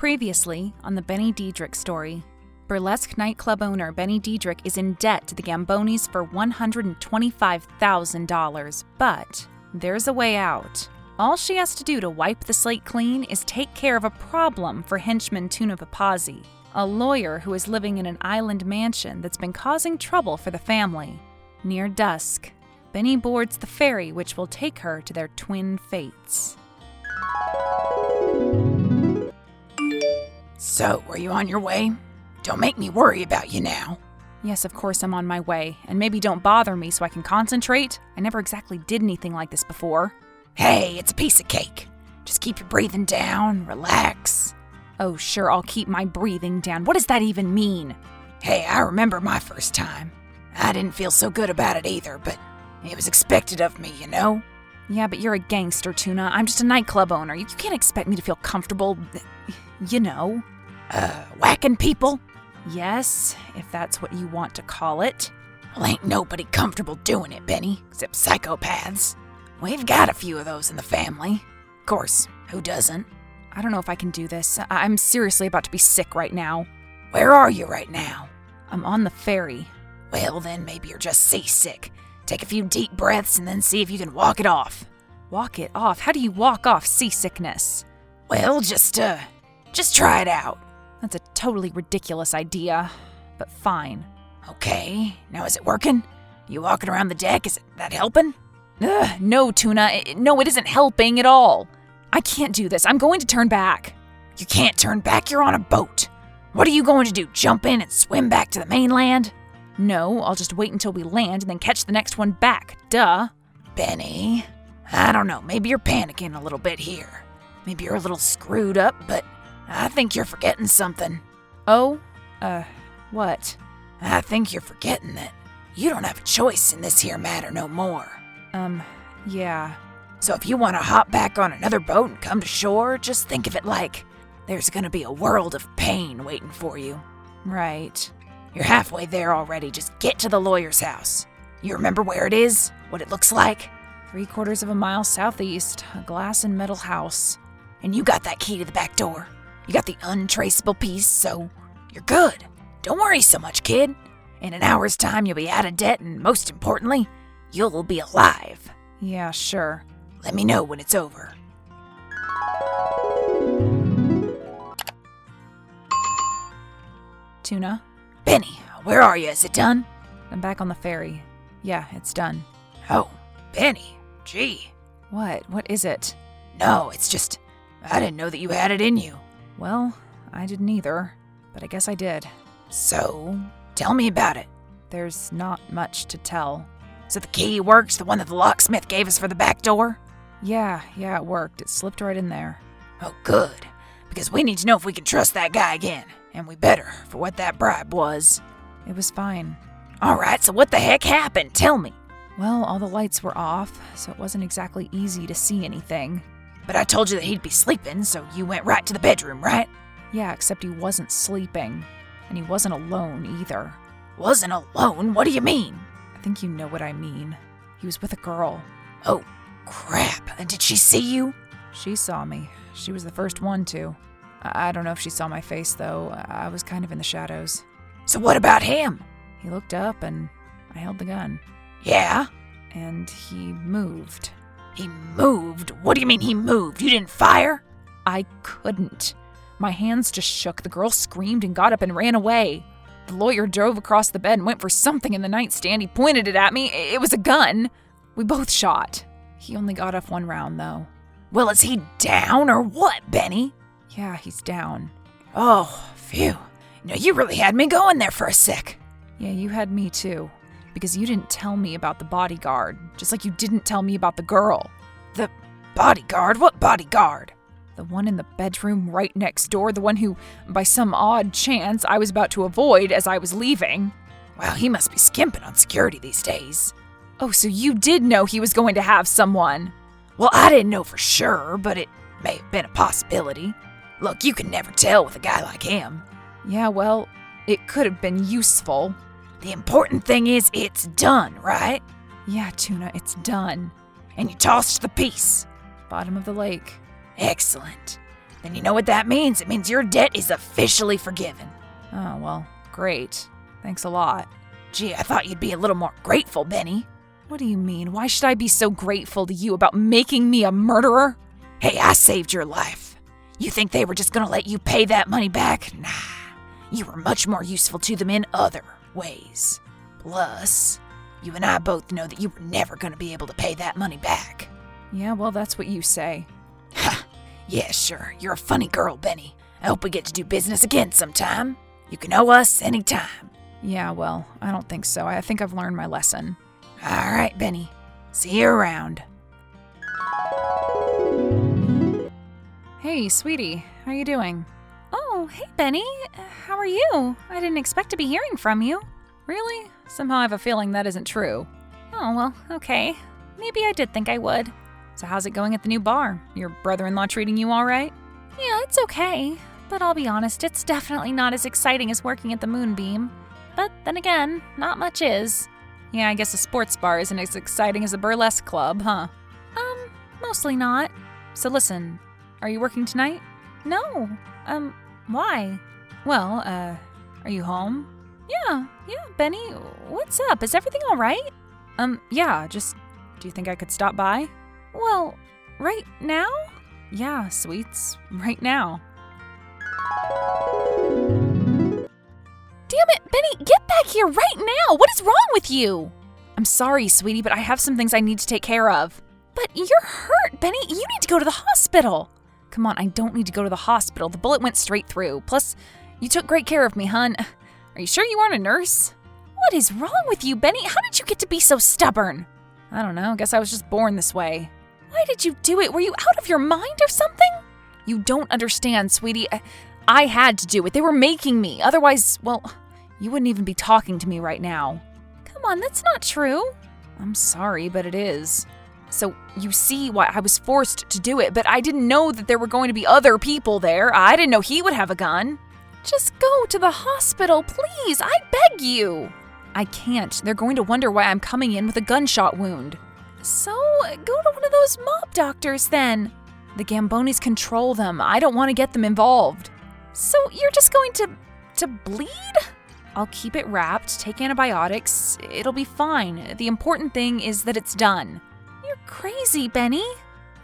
Previously on the Benny Diedrich story, burlesque nightclub owner Benny Diedrich is in debt to the Gambonis for $125,000, but there's a way out. All she has to do to wipe the slate clean is take care of a problem for henchman Tuna, a lawyer who is living in an island mansion that's been causing trouble for the family. Near dusk, Benny boards the ferry which will take her to their twin fates. So, are you on your way? Don't make me worry about you now. Yes, of course I'm on my way, and maybe don't bother me so I can concentrate. I never exactly did anything like this before. Hey, it's a piece of cake. Just keep your breathing down, relax. Oh, sure, I'll keep my breathing down. What does that even mean? Hey, I remember my first time. I didn't feel so good about it either, but it was expected of me, you know? Yeah, but you're a gangster, Tuna. I'm just a nightclub owner. You can't expect me to feel comfortable, you know. Whacking people? Yes, if that's what you want to call it. Well, ain't nobody comfortable doing it, Benny, except psychopaths. We've got a few of those in the family. Of course, who doesn't? I don't know if I can do this. I'm seriously about to be sick right now. Where are you right now? I'm on the ferry. Well, then maybe you're just seasick. Take a few deep breaths and then see if you can walk it off. Walk it off? How do you walk off seasickness? Well, just try it out. That's a totally ridiculous idea, but fine. Okay, now is it working? You walking around the deck, is that helping? No, Tuna. No, it isn't helping at all. I can't do this. I'm going to turn back. You can't turn back, you're on a boat. What are you going to do, jump in and swim back to the mainland? No, I'll just wait until we land and then catch the next one back. Duh. Benny, I don't know, maybe you're panicking a little bit here. Maybe you're a little screwed up, but I think you're forgetting something. Oh? What? I think you're forgetting that you don't have a choice in this here matter no more. Yeah. So if you want to hop back on another boat and come to shore, just think of it like there's gonna be a world of pain waiting for you. Right. You're halfway there already, just get to the lawyer's house. You remember where it is? What it looks like? 3/4 of a mile southeast, a glass and metal house. And you got that key to the back door. You got the untraceable piece, so you're good. Don't worry so much, kid. In an hour's time, you'll be out of debt, and most importantly, you'll be alive. Yeah, sure. Let me know when it's over. Tuna? Benny, where are you? Is it done? I'm back on the ferry. Yeah, it's done. Oh, Benny, gee. What? What is it? No, it's just, I didn't know that you had it in you. Well, I didn't either, but I guess I did. So, tell me about it. There's not much to tell. So the key works, the one that the locksmith gave us for the back door? Yeah, it worked. It slipped right in there. Oh, good. Because we need to know if we can trust that guy again. And we better, for what that bribe was. It was fine. Alright, so what the heck happened? Tell me. Well, all the lights were off, so it wasn't exactly easy to see anything. But I told you that he'd be sleeping, so you went right to the bedroom, right? Yeah, except he wasn't sleeping. And he wasn't alone either. Wasn't alone? What do you mean? I think you know what I mean. He was with a girl. Oh, crap. Did she see you? She saw me. She was the first one to. I don't know if she saw my face, though. I was kind of in the shadows. So what about him? He looked up, and I held the gun. Yeah? And he moved. He moved? What do you mean he moved? You didn't fire? I couldn't. My hands just shook. The girl screamed and got up and ran away. The lawyer drove across the bed and went for something in the nightstand. He pointed it at me. It was a gun. We both shot. He only got off one round, though. Well, is he down or what, Benny? Yeah, he's down. Oh, phew. You really had me going there for a sec. Yeah, you had me too. Because you didn't tell me about the bodyguard, just like you didn't tell me about the girl. The bodyguard? What bodyguard? The one in the bedroom right next door, the one who, by some odd chance, I was about to avoid as I was leaving. Wow, he must be skimping on security these days. Oh, so you did know he was going to have someone? Well, I didn't know for sure, but it may have been a possibility. Look, you can never tell with a guy like him. Yeah, well, it could have been useful. The important thing is it's done, right? Yeah, Tuna, it's done. And you tossed the piece. Bottom of the lake. Excellent. then you know what that means. It means your debt is officially forgiven. Oh, well, great. Thanks a lot. Gee, I thought you'd be a little more grateful, Benny. What do you mean? Why should I be so grateful to you about making me a murderer? Hey, I saved your life. You think they were just gonna let you pay that money back? Nah. You were much more useful to them in other ways. Plus, you and I both know that you were never gonna be able to pay that money back. Yeah, well, that's what you say. Ha! Yeah, sure. You're a funny girl, Benny. I hope we get to do business again sometime. You can owe us anytime. Yeah, well, I don't think so. I think I've learned my lesson. All right, Benny. See you around. Hey, sweetie. How you doing? Oh, hey, Benny. How are you? I didn't expect to be hearing from you. Really? Somehow I have a feeling that isn't true. Oh, well, okay. Maybe I did think I would. So how's it going at the new bar? Your brother-in-law treating you all right? Yeah, it's okay. But I'll be honest, it's definitely not as exciting as working at the Moonbeam. But then again, not much is. Yeah, I guess a sports bar isn't as exciting as a burlesque club, huh? Mostly not. So listen, are you working tonight? No. Why? Well, are you home? Yeah, Benny, what's up? Is everything all right? Yeah, just, do you think I could stop by? Well, right now? Yeah, sweets, right now. Damn it, Benny, get back here right now! What is wrong with you? I'm sorry, sweetie, but I have some things I need to take care of. But you're hurt, Benny. You need to go to the hospital. Come on, I don't need to go to the hospital. The bullet went straight through. Plus, you took great care of me, hun. Are you sure you aren't a nurse? What is wrong with you, Benny? How did you get to be so stubborn? I don't know. Guess I was just born this way. Why did you do it? Were you out of your mind or something? You don't understand, sweetie. I had to do it. They were making me. Otherwise, well, you wouldn't even be talking to me right now. Come on, that's not true. I'm sorry, but it is. So you see why I was forced to do it, but I didn't know that there were going to be other people there. I didn't know he would have a gun. Just go to the hospital, please. I beg you. I can't. They're going to wonder why I'm coming in with a gunshot wound. So go to one of those mob doctors then. The Gambonis control them. I don't want to get them involved. So you're just going to bleed? I'll keep it wrapped, take antibiotics. It'll be fine. The important thing is that it's done. You're crazy, Benny.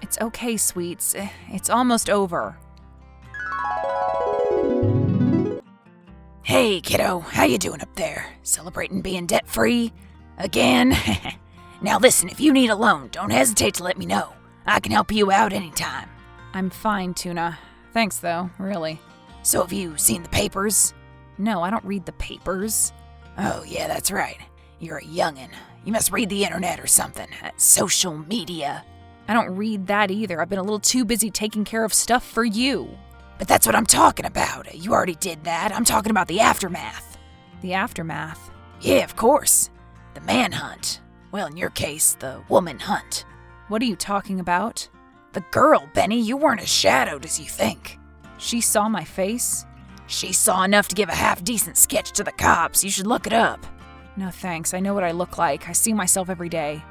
It's okay, sweets. It's almost over. Hey, kiddo. How you doing up there? Celebrating being debt-free? Again? Now listen, if you need a loan, don't hesitate to let me know. I can help you out anytime. I'm fine, Tuna. Thanks, though, really. So have you seen the papers? No, I don't read the papers. Oh, yeah, that's right. You're a youngin'. You must read the internet or something. Social media. I don't read that either. I've been a little too busy taking care of stuff for you. But that's what I'm talking about. You already did that. I'm talking about the aftermath. The aftermath? Yeah, of course. The manhunt. Well, in your case, the woman hunt. What are you talking about? The girl, Benny. You weren't as shadowed as you think. She saw my face? She saw enough to give a half-decent sketch to the cops. You should look it up. No thanks. I know what I look like. I see myself every day.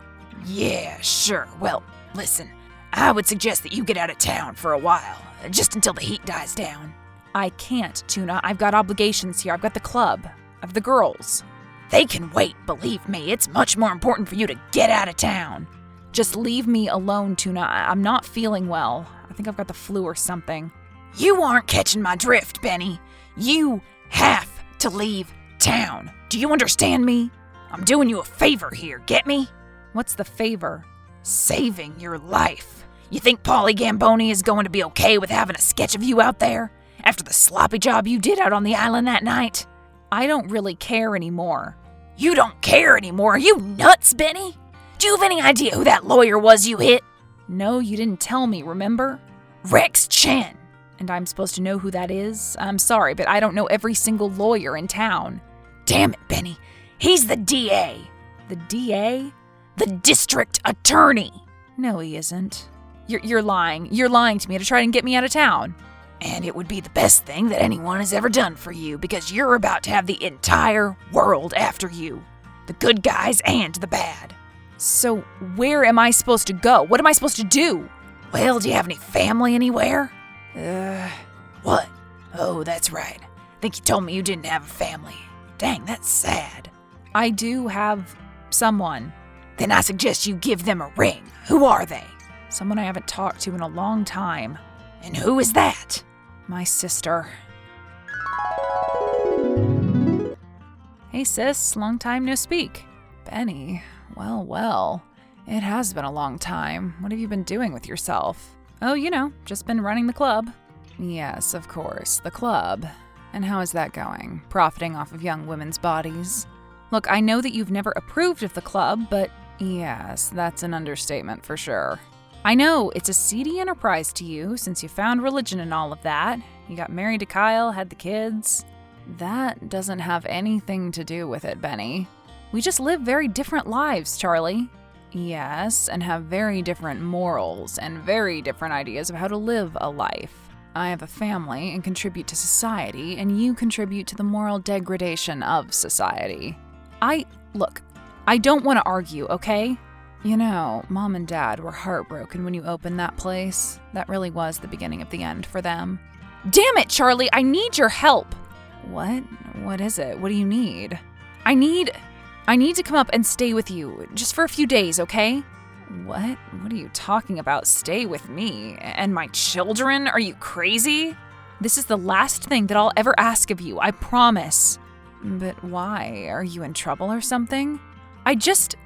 Yeah, sure. Well, listen. I would suggest that you get out of town for a while. Just until the heat dies down. I can't, Tuna. I've got obligations here. I've got the club. I've the girls. They can wait, believe me. It's much more important for you to get out of town. Just leave me alone, Tuna. I'm not feeling well. I think I've got the flu or something. You aren't catching my drift, Benny. You have to leave town. Do you understand me? I'm doing you a favor here, get me? What's the favor? Saving your life. You think Paulie Gamboni is going to be okay with having a sketch of you out there? After the sloppy job you did out on the island that night? I don't really care anymore. You don't care anymore? Are you nuts, Benny? Do you have any idea who that lawyer was you hit? No, you didn't tell me, remember? Rex Chen. And I'm supposed to know who that is? I'm sorry, but I don't know every single lawyer in town. Damn it, Benny. He's the DA. The DA? The district attorney. No, he isn't. You're lying. You're lying to me to try and get me out of town. And it would be the best thing that anyone has ever done for you because you're about to have the entire world after you. The good guys and the bad. So where am I supposed to go? What am I supposed to do? Well, do you have any family anywhere? What? Oh, that's right. I think you told me you didn't have a family. Dang, that's sad. I do have someone. Then I suggest you give them a ring. Who are they? Someone I haven't talked to in a long time. And who is that? My sister. Hey sis, long time no speak. Benny, well. It has been a long time. What have you been doing with yourself? Oh, just been running the club. Yes, of course, the club. And how is that going? Profiting off of young women's bodies? Look, I know that you've never approved of the club, but yes, that's an understatement for sure. I know, it's a seedy enterprise to you since you found religion and all of that. You got married to Kyle, had the kids. That doesn't have anything to do with it, Benny. We just live very different lives, Charlie. Yes, and have very different morals and very different ideas of how to live a life. I have a family and contribute to society, and you contribute to the moral degradation of society. Look, I don't want to argue, okay? Mom and Dad were heartbroken when you opened that place. That really was the beginning of the end for them. Damn it, Charlie, I need your help! What? What is it? What do you need? I need to come up and stay with you, just for a few days, okay? What? What are you talking about? Stay with me? And my children? Are you crazy? This is the last thing that I'll ever ask of you, I promise. But why? Are you in trouble or something? I just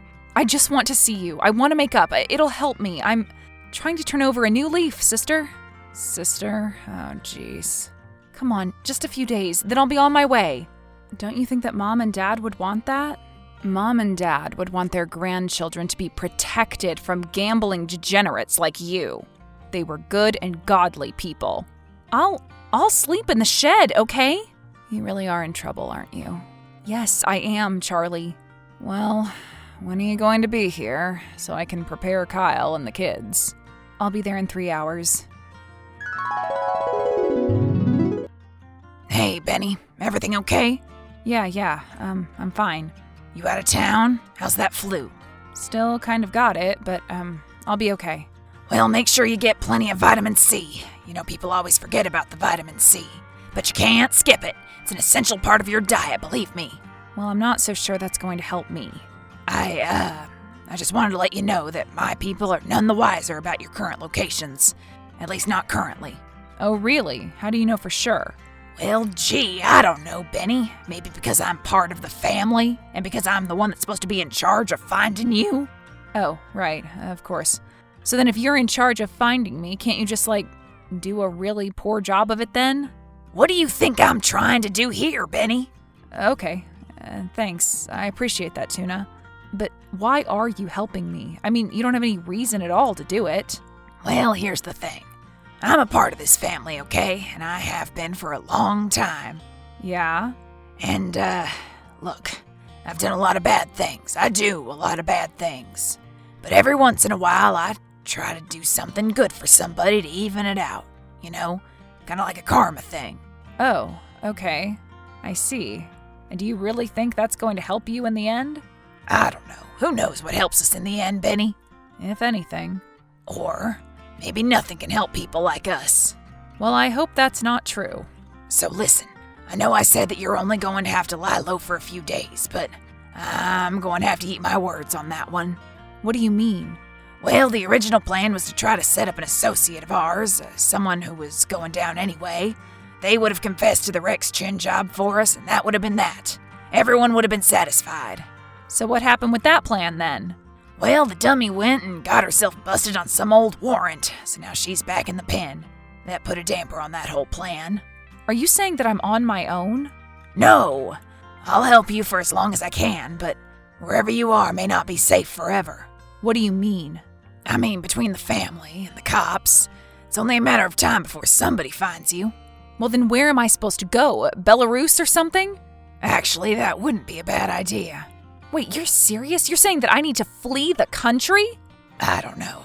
want to see you. I want to make up. It'll help me. I'm trying to turn over a new leaf, sister. Sister? Oh, jeez. Come on, just a few days, then I'll be on my way. Don't you think that Mom and Dad would want that? Mom and Dad would want their grandchildren to be protected from gambling degenerates like you. They were good and godly people. I'll sleep in the shed, okay? You really are in trouble, aren't you? Yes, I am, Charlie. Well, when are you going to be here, so I can prepare Kyle and the kids? I'll be there in 3 hours. Hey, Benny, everything okay? Yeah, I'm fine. You out of town? How's that flu? Still kind of got it, but, I'll be okay. Well, make sure you get plenty of vitamin C. People always forget about the vitamin C. But you can't skip it. It's an essential part of your diet, believe me. Well, I'm not so sure that's going to help me. I just wanted to let you know that my people are none the wiser about your current locations. At least not currently. Oh, really? How do you know for sure? Well, gee, I don't know, Benny. Maybe because I'm part of the family, and because I'm the one that's supposed to be in charge of finding you? Oh, right, of course. So then if you're in charge of finding me, can't you just, do a really poor job of it then? What do you think I'm trying to do here, Benny? Okay, thanks. I appreciate that, Tuna. But why are you helping me? I mean, you don't have any reason at all to do it. Well, here's the thing. I'm a part of this family, okay? And I have been for a long time. Yeah? And, look, I've done a lot of bad things. I do a lot of bad things. But every once in a while, I try to do something good for somebody to even it out. Kind of like a karma thing. Oh, okay. I see. And do you really think that's going to help you in the end? I don't know. Who knows what helps us in the end, Benny? If anything. Or maybe nothing can help people like us. Well, I hope that's not true. So listen, I know I said that you're only going to have to lie low for a few days, but I'm going to have to eat my words on that one. What do you mean? Well, the original plan was to try to set up an associate of ours, someone who was going down anyway. They would have confessed to the Rex Chin job for us, and that would have been that. Everyone would have been satisfied. So what happened with that plan then? Well, the dummy went and got herself busted on some old warrant, so now she's back in the pen. That put a damper on that whole plan. Are you saying that I'm on my own? No. I'll help you for as long as I can, but wherever you are may not be safe forever. What do you mean? I mean, between the family and the cops, it's only a matter of time before somebody finds you. Well, then where am I supposed to go? Belarus or something? Actually, that wouldn't be a bad idea. Wait, you're serious? You're saying that I need to flee the country? I don't know,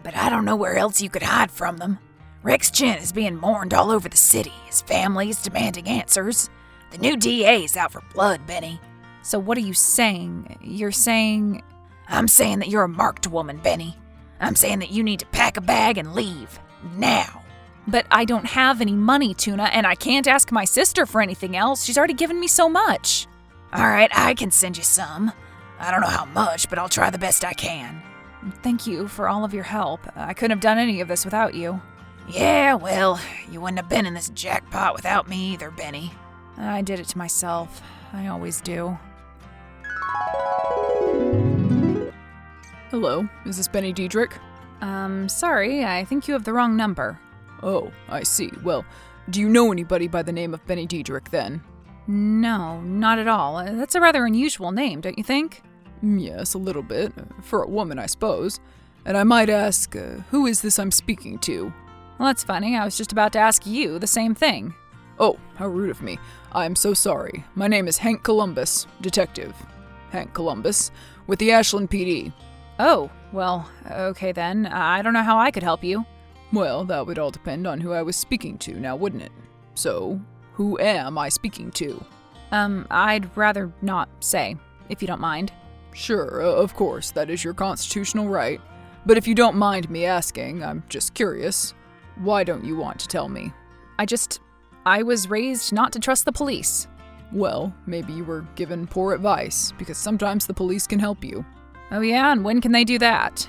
but I don't know where else you could hide from them. Rex Chin is being mourned all over the city. His family is demanding answers. The new DA is out for blood, Benny. So what are you saying? You're saying... I'm saying that you're a marked woman, Benny. I'm saying that you need to pack a bag and leave. Now. But I don't have any money, Tuna, and I can't ask my sister for anything else. She's already given me so much. All right, I can send you some. I don't know how much, but I'll try the best I can. Thank you for all of your help. I couldn't have done any of this without you. Yeah, well, you wouldn't have been in this jackpot without me either, Benny. I did it to myself. I always do. Hello, is this Benny Diedrich? Sorry, I think you have the wrong number. Oh, I see. Well, do you know anybody by the name of Benny Diedrich then? No, not at all. That's a rather unusual name, don't you think? Yes, a little bit. For a woman, I suppose. And I might ask, who is this I'm speaking to? Well, that's funny. I was just about to ask you the same thing. Oh, how rude of me. I'm so sorry. My name is Hank Columbus, detective. Hank Columbus, with the Ashland PD. Oh, well, okay then. I don't know how I could help you. Well, that would all depend on who I was speaking to now, wouldn't it? So, who am I speaking to? I'd rather not say, if you don't mind. Sure, of course, that is your constitutional right. But if you don't mind me asking, I'm just curious, why don't you want to tell me? I was raised not to trust the police. Well, maybe you were given poor advice, because sometimes the police can help you. Oh yeah, and when can they do that?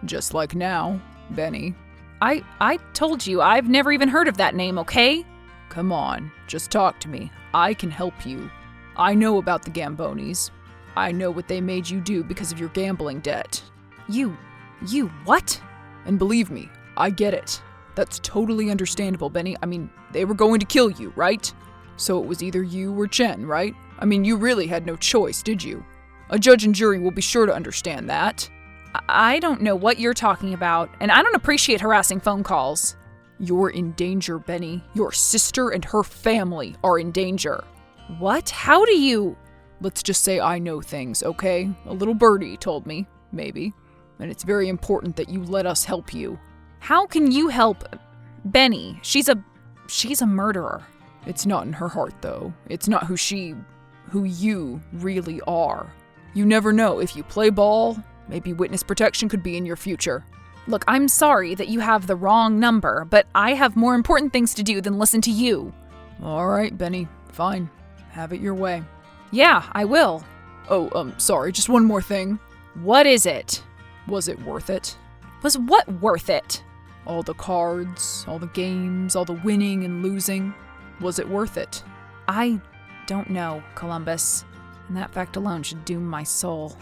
Just like now, Benny. I told you, I've never even heard of that name, okay? Come on, just talk to me. I can help you. I know about the Gambonis. I know what they made you do because of your gambling debt. You what? And believe me, I get it. That's totally understandable, Benny. I mean, they were going to kill you, right? So it was either you or Chen, right? I mean, you really had no choice, did you? A judge and jury will be sure to understand that. I don't know what you're talking about, and I don't appreciate harassing phone calls. You're in danger, Benny. Your sister and her family are in danger. What? How do you... Let's just say I know things, okay? A little birdie told me, maybe. And it's very important that you let us help you. How can you help Benny? She's a murderer. It's not in her heart, though. It's not who you really are. You never know. If you play ball, maybe witness protection could be in your future. Look, I'm sorry that you have the wrong number, but I have more important things to do than listen to you. All right, Benny. Fine. Have it your way. Yeah, I will. Oh, sorry. Just one more thing. What is it? Was it worth it? Was what worth it? All the cards, all the games, all the winning and losing. Was it worth it? I don't know, Columbus. And that fact alone should doom my soul.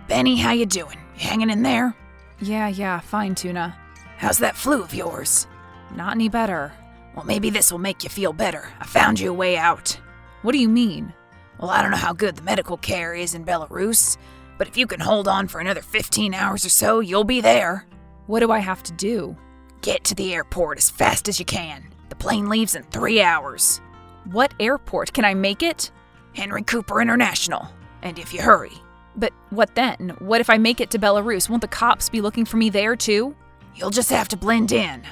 Benny, how you doing? You hanging in there? Yeah, fine, Tuna. How's that flu of yours? Not any better. Well, maybe this will make you feel better. I found you a way out. What do you mean? Well, I don't know how good the medical care is in Belarus, but if you can hold on for another 15 hours or so, you'll be there. What do I have to do? Get to the airport as fast as you can. The plane leaves in 3 hours. What airport? Can I make it? Henry Cooper International. And if you hurry. But what then? What if I make it to Belarus? Won't the cops be looking for me there too? You'll just have to blend in.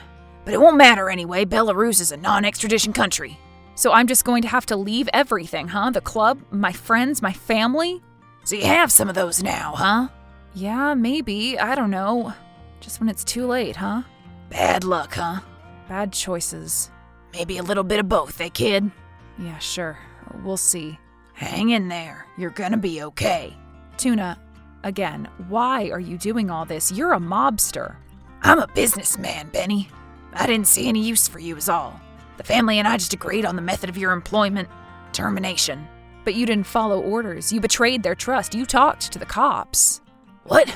But it won't matter anyway. Belarus is a non-extradition country. So I'm just going to have to leave everything, huh? The club, my friends, my family? So you have some of those now, huh? Yeah, maybe. I don't know. Just when it's too late, huh? Bad luck, huh? Bad choices. Maybe a little bit of both, eh, kid? Yeah, sure. We'll see. Hang in there. You're gonna be okay. Tuna, again, why are you doing all this? You're a mobster. I'm a businessman, Benny. I didn't see any use for you is all. The family and I just agreed on the method of your employment. Termination. But you didn't follow orders. You betrayed their trust. You talked to the cops. What?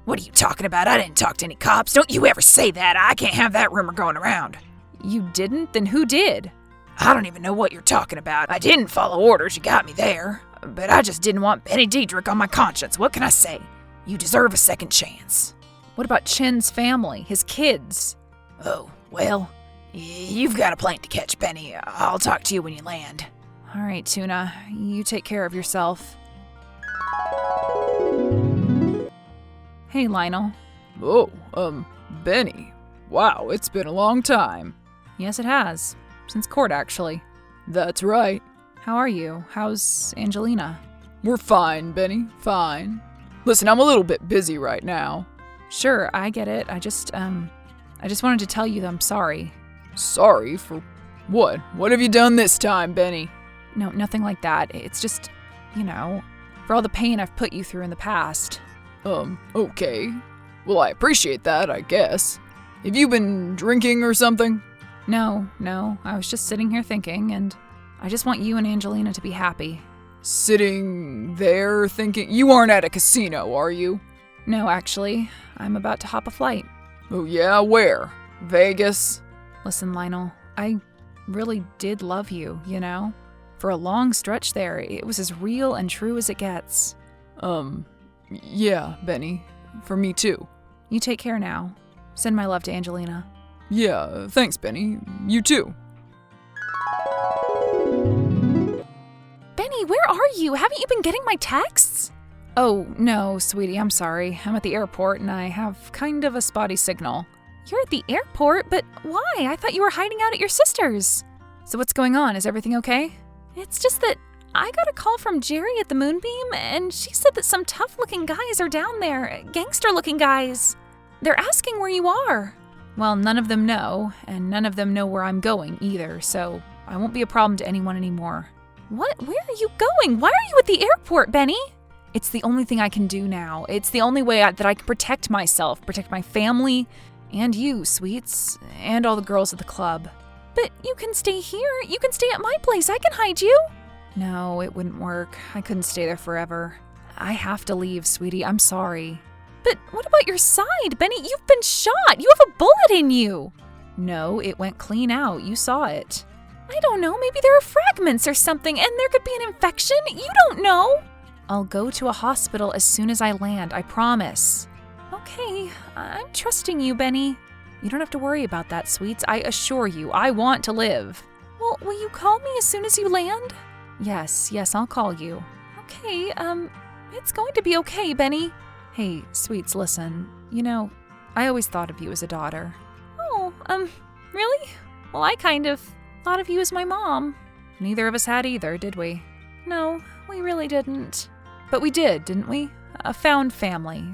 What are you talking about? I didn't talk to any cops. Don't you ever say that. I can't have that rumor going around. You didn't? Then who did? I don't even know what you're talking about. I didn't follow orders. You got me there. But I just didn't want Benny Diedrich on my conscience. What can I say? You deserve a second chance. What about Chen's family, his kids? Oh, well, you've got a plane to catch, Benny. I'll talk to you when you land. All right, Tuna. You take care of yourself. Hey, Lionel. Oh, Benny. Wow, it's been a long time. Yes, it has. Since court, actually. That's right. How are you? How's Angelina? We're fine, Benny. Fine. Listen, I'm a little bit busy right now. Sure, I get it. I just wanted to tell you that I'm sorry. Sorry for what? What have you done this time, Benny? No, nothing like that. It's just, for all the pain I've put you through in the past. Okay. Well, I appreciate that, I guess. Have you been drinking or something? No. I was just sitting here thinking, and I just want you and Angelina to be happy. Sitting there thinking? You aren't at a casino, are you? No, actually. I'm about to hop a flight. Oh yeah? Where? Vegas? Listen, Lionel, I really did love you, For a long stretch there, it was as real and true as it gets. Yeah, Benny. For me too. You take care now. Send my love to Angelina. Yeah, thanks, Benny. You too. Benny, where are you? Haven't you been getting my texts? Oh, no, sweetie, I'm sorry. I'm at the airport and I have kind of a spotty signal. You're at the airport? But why? I thought you were hiding out at your sister's. So what's going on? Is everything okay? It's just that I got a call from Jerry at the Moonbeam, and she said that some tough-looking guys are down there, gangster-looking guys. They're asking where you are. Well, none of them know, and none of them know where I'm going either, so I won't be a problem to anyone anymore. What? Where are you going? Why are you at the airport, Benny? It's the only thing I can do now. It's the only way that I can protect myself, protect my family, and you, sweets, and all the girls at the club. But you can stay here. You can stay at my place. I can hide you. No, it wouldn't work. I couldn't stay there forever. I have to leave, sweetie. I'm sorry. But what about your side, Benny? You've been shot. You have a bullet in you. No, it went clean out. You saw it. I don't know. Maybe there are fragments or something, and there could be an infection. You don't know. I'll go to a hospital as soon as I land. I promise. Okay, I'm trusting you, Benny. You don't have to worry about that, sweets. I assure you, I want to live. Well, will you call me as soon as you land? Yes, I'll call you. Okay, it's going to be okay, Benny. Hey, sweets, listen. I always thought of you as a daughter. Oh, really? Well, I kind of thought of you as my mom. Neither of us had either, did we? No, we really didn't. But we did, didn't we? A found family.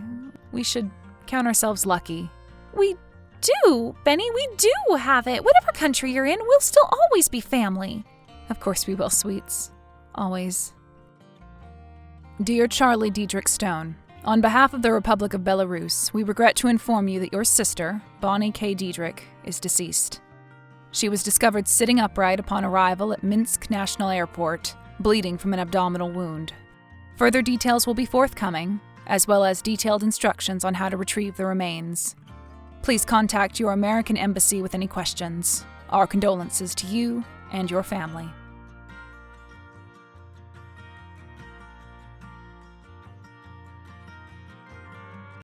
We should count ourselves lucky. We do, Benny, we do have it. Whatever country you're in, we'll still always be family. Of course we will, sweets. Always. Dear Charlie Diedrich Stone, on behalf of the Republic of Belarus, we regret to inform you that your sister, Bonnie K. Diedrich, is deceased. She was discovered sitting upright upon arrival at Minsk National Airport, bleeding from an abdominal wound. Further details will be forthcoming, as well as detailed instructions on how to retrieve the remains. Please contact your American embassy with any questions. Our condolences to you and your family.